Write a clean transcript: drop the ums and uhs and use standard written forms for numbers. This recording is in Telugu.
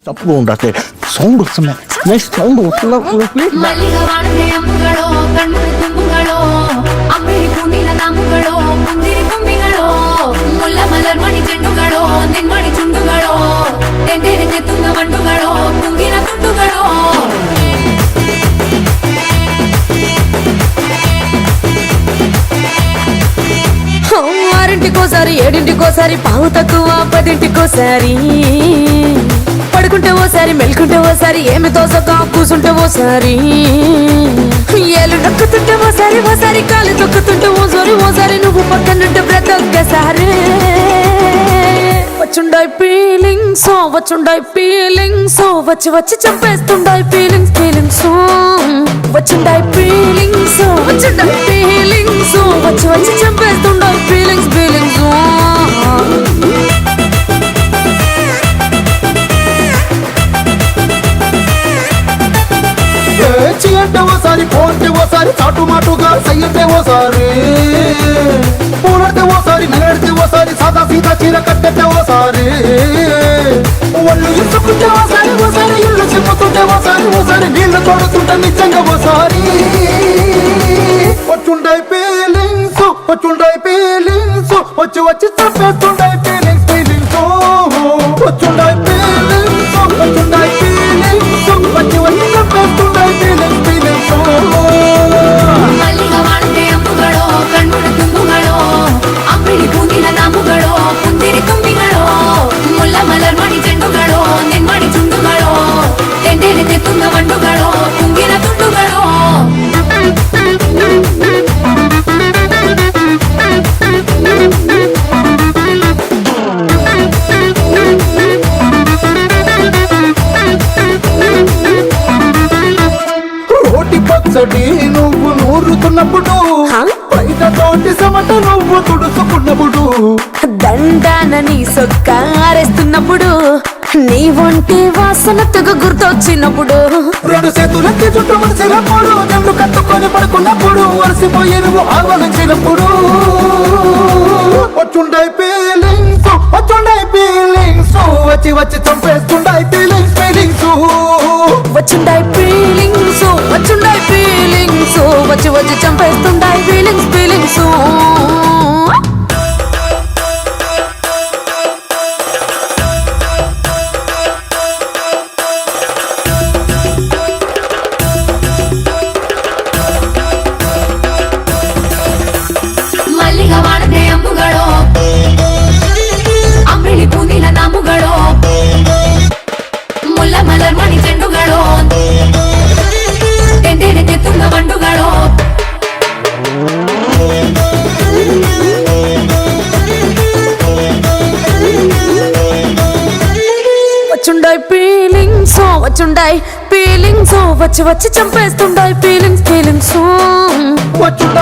తప్పుగా ఉండతే సౌండ్ వస్తున్నా నెక్స్ట్ సౌండ్ వస్తున్నా ప్లీజ్ ఆరింటికోసారి ఏడింటికోసారి పావు తక్కువ పదింటికోసారి పడుకుంటే ఓసారి మెలుకుంటే ఓసారి ఏమి తోసక కూసుంటే ఓసారి ఏలు నొక్కుతుంటే ఓసారి ఓసారి కాలు తొక్కుతుంటే ఓసారి నువ్వు పక్కనుంటే ప్రతొక్కసారి వచ్చుండాయి ఫీలింగ్స్ వచ్చి వచ్చి చంపేస్తుండాయి ఫీలింగ్స్ వచ్చుండాయి ఫీలింగ్స్ వచ్చి వచ్చి చంపేస్తుండాయి ఫీలింగ్స్ అంటే ఓసారి పోంటే ఓసారి చాటు మాటుగా సయ్యంటే ఓసారి పూలడితే ఓసారి నగడితే ఓసారి సాదా సీదా చీర కట్టెట్టే ఓసారి ఒళ్ళు ఇసుకుంటే ఓసారి ఇల్లు చెప్పుతుంటే ఓసారి నీళ్లు తోడుతుంటే నిజంగా ఓసారి వచ్చుండాయి ఫీలింగ్స్ వచ్చి వచ్చి చంపేస్తుండాయి ఫీలింగ్స్ వచ్చుండాయి ఫీలింగ్స్ వచ్చి వచ్చి చంపేస్తుండాయి ఫీలింగ్స్ పచ్చడి నువ్వు నూరుతున్నప్పుడు బయట తోటి సమట నువ్వు తుడుచుకున్నప్పుడు దండాన నీ సొక్కారేస్తున్నప్పుడు నీ ఒంటి వాసన తెగ గుర్తొచ్చినప్పుడు రెండు చేతులకి చుట్టూ మనిషినప్పుడు నన్ను కట్టుకొని పడుకున్నప్పుడు వలసిపోయి నువ్వు ఆలోచించినప్పుడు వచ్చుండాయి ఫీలింగ్స్ వచ్చి వచ్చి చంపేస్తుండాయి ఫీలింగ్స్ వచ్చుండాయి ఫీలింగ్స్ వచ్చి వచ్చి చంపేస్తుండాయి ఫీలింగ్స్ వచ్చుండాయి ఫీలింగ్స్ వచ్చి వచ్చి చంపేస్తుండాయి ఫీలింగ్స్ వచ్చుండాయి